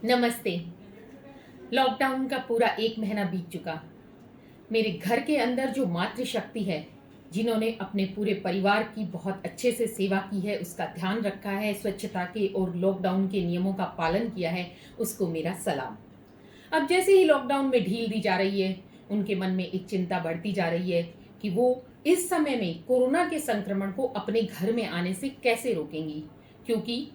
नमस्ते। लॉकडाउन का पूरा 1 महीना बीत चुका। मेरे घर के अंदर जो मातृशक्ति है, जिन्होंने अपने पूरे परिवार की बहुत अच्छे से सेवा की है, उसका ध्यान रखा है, स्वच्छता के और लॉकडाउन के नियमों का पालन किया है, उसको मेरा सलाम। अब जैसे ही लॉकडाउन में ढील दी जा रही है, उनके मन में एक चिंता बढ़ती जा रही है कि वो इस समय में कोरोना के संक्रमण को अपने घर में आने से कैसे रोकेंगी, क्योंकि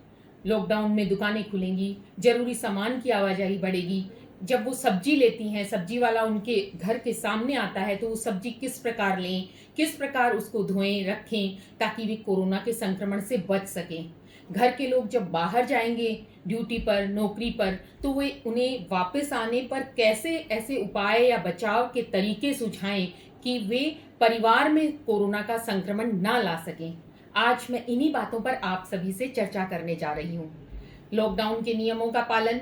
लॉकडाउन में दुकानें खुलेंगी, ज़रूरी सामान की आवाजाही बढ़ेगी। जब वो सब्जी लेती हैं, सब्जी वाला उनके घर के सामने आता है, तो वो सब्जी किस प्रकार लें, किस प्रकार उसको धोएं, रखें, ताकि वे कोरोना के संक्रमण से बच सकें। घर के लोग जब बाहर जाएंगे ड्यूटी पर, नौकरी पर, तो वे उन्हें वापस आने पर कैसे ऐसे उपाय या बचाव के तरीके सुझाएं कि वे परिवार में कोरोना का संक्रमण ना ला सकें। आज मैं इन्हीं बातों पर आप सभी से चर्चा करने जा रही हूँ। लॉकडाउन के नियमों का पालन,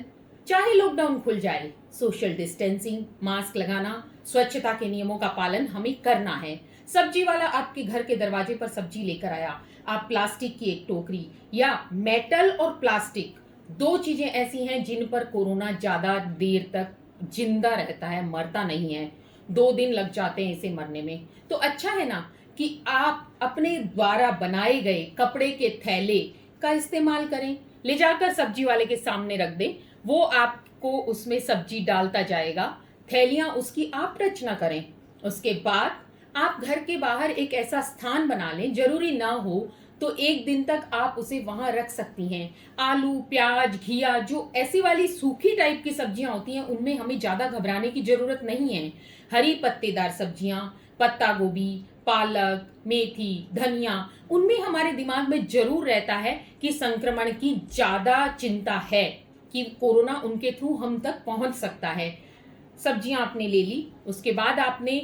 चाहे लॉकडाउन खुल जाए, सोशल डिस्टेंसिंग, मास्क लगाना, स्वच्छता के नियमों का पालन हमें करना है। सब्जी वाला आपके घर के दरवाजे पर सब्जी लेकर आया, आप प्लास्टिक की एक टोकरी या मेटल और प्लास्टिक, दो चीजें ऐसी हैं जिन पर कोरोना ज्यादा देर तक जिंदा रहता है, मरता नहीं है। 2 दिन लग जाते हैं इसे मरने में। तो अच्छा है ना कि आप अपने द्वारा बनाए गए कपड़े के थैले का इस्तेमाल करें, ले जाकर सब्जी वाले के सामने रख दें, वो आपको उसमें सब्जी डालता जाएगा। थैलियां उसकी आप रचना करें। उसके बाद आप घर के बाहर एक ऐसा स्थान बना लें, जरूरी ना हो तो 1 दिन तक आप उसे वहां रख सकती हैं। आलू, प्याज, घिया, जो ऐसी वाली सूखी टाइप की सब्जियां होती हैं, उनमें हमें ज्यादा घबराने की जरूरत नहीं है। हरी पत्तेदार सब्जियां, पत्ता गोभी, पालक, मेथी, धनिया, उनमें हमारे दिमाग में जरूर रहता है कि संक्रमण की ज्यादा चिंता है, कि कोरोना उनके थ्रू हम तक पहुंच सकता है। सब्जियां आपने ले ली, उसके बाद आपने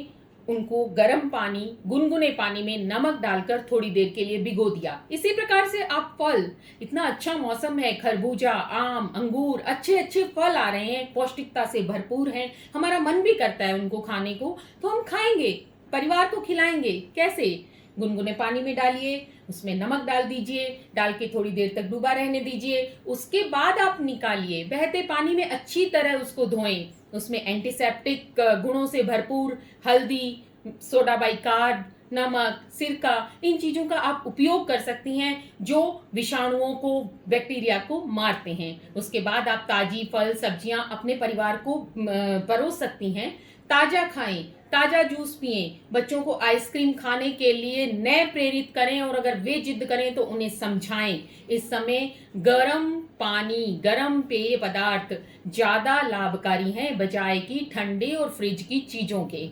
उनको गर्म पानी, गुनगुने पानी में नमक डालकर थोड़ी देर के लिए भिगो दिया। इसी प्रकार से आप फल, इतना अच्छा मौसम है, खरबूजा, आम, अंगूर, अच्छे अच्छे फल आ रहे हैं, पौष्टिकता से भरपूर हैं, हमारा मन भी करता है उनको खाने को, तो हम खाएंगे, परिवार को खिलाएंगे। कैसे? गुनगुने पानी में डालिए, उसमें नमक डाल दीजिए, डाल के थोड़ी देर तक डूबा रहने दीजिए। उसके बाद आप निकालिए, बहते पानी में अच्छी तरह उसको धोएं। उसमें एंटीसेप्टिक गुणों से भरपूर हल्दी, सोडा बाइकार्ब, नमक, सिरका, इन चीजों का आप उपयोग कर सकती हैं, जो विषाणुओं को, बैक्टीरिया को मारते हैं। उसके बाद आप ताजी फल सब्जियां अपने परिवार को परोस सकती हैं। ताजा खाएं, ताजा जूस पिएं, बच्चों को आइसक्रीम खाने के लिए न प्रेरित करें, और अगर वे जिद करें तो उन्हें समझाएं। इस समय गर्म पानी, गर्म पेय पदार्थ ज्यादा लाभकारी हैं बजाय कि ठंडे और फ्रिज की चीजों के।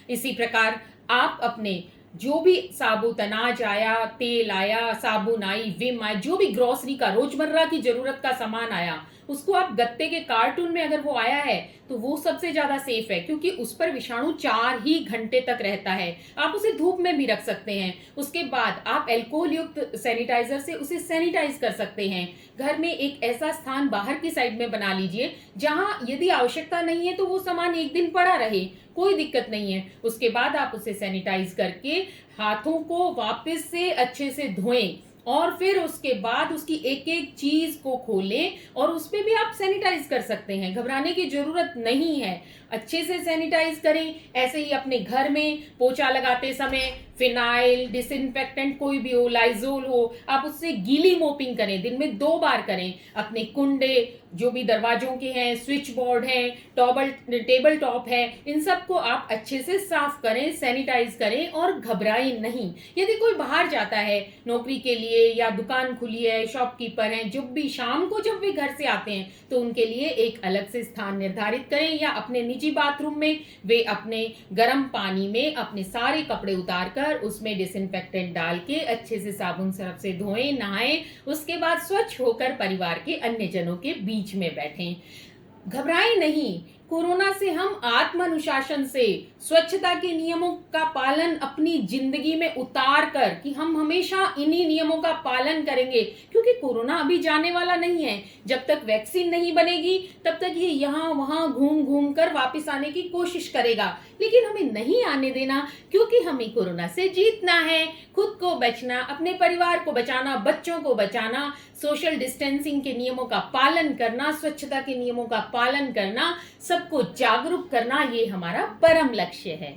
इसी प्रकार आप अपने जो भी साबुत अनाज आया, तेल आया, साबुन आई, विम आया, जो भी ग्रोसरी का, रोजमर्रा की जरूरत का सामान आया, उसको आप गत्ते के कार्टून में अगर वो आया है तो वो सबसे ज्यादा सेफ है, क्योंकि उस पर विषाणु 4 ही घंटे तक रहता है। आप उसे धूप में भी रख सकते हैं। उसके बाद आप अल्कोहल युक्त सैनिटाइजर से उसे सैनिटाइज कर सकते हैं। घर में एक ऐसा स्थान बाहर की साइड में बना लीजिए, जहां यदि आवश्यकता नहीं है तो वो सामान 1 दिन पड़ा रहे, कोई दिक्कत नहीं है। उसके बाद आप उसे सैनिटाइज करके हाथों को वापस से अच्छे से धोएं, और फिर उसके बाद उसकी एक एक चीज को खोलें, और उस पे भी आप सैनिटाइज कर सकते हैं। घबराने की जरूरत नहीं है, अच्छे से सैनिटाइज करें। ऐसे ही अपने घर में पोछा लगाते समय फिनाइल, डिसइंफेक्टेंट कोई भी हो, लाइजोल हो, आप उससे गीली मोपिंग करें, दिन में 2 बार करें। अपने कुंडे, जो भी दरवाजों के हैं, स्विच बोर्ड है, टेबल टॉप है, इन सबको आप अच्छे से साफ करें, सैनिटाइज करें, और घबराएं नहीं। यदि कोई बाहर जाता है नौकरी के लिए, या दुकान खुली है, शॉपकीपर हैं, जब भी शाम को जब वे घर से आते हैं, तो उनके लिए एक अलग से स्थान निर्धारित करें, या अपने निजी बाथरूम में वे अपने गर्म पानी में अपने सारे कपड़े उतारकर उसमें डिसइंफेक्टेंट डाल के अच्छे से साबुन सरफ से धोएं, नहाएं। उसके बाद स्वच्छ होकर परिवार के अन्य जनों के बीच में बैठें। घबराएं नहीं, कोरोना से हम आत्म अनुशासन से स्वच्छता के नियमों का पालन अपनी जिंदगी में उतार कर कि हम हमेशा इन्हीं नियमों का पालन करेंगे, क्योंकि कोरोना अभी जाने वाला नहीं है। जब तक वैक्सीन नहीं बनेगी तब तक ये यहाँ वहां घूम घूम कर वापस आने की कोशिश करेगा, लेकिन हमें नहीं आने देना, क्योंकि हमें कोरोना से जीतना है। खुद को बचना, अपने परिवार को बचाना, बच्चों को बचाना, सोशल डिस्टेंसिंग के नियमों का पालन करना, स्वच्छता के नियमों का पालन करना, सबको जागरूक करना, ये हमारा परम लक्ष्य है।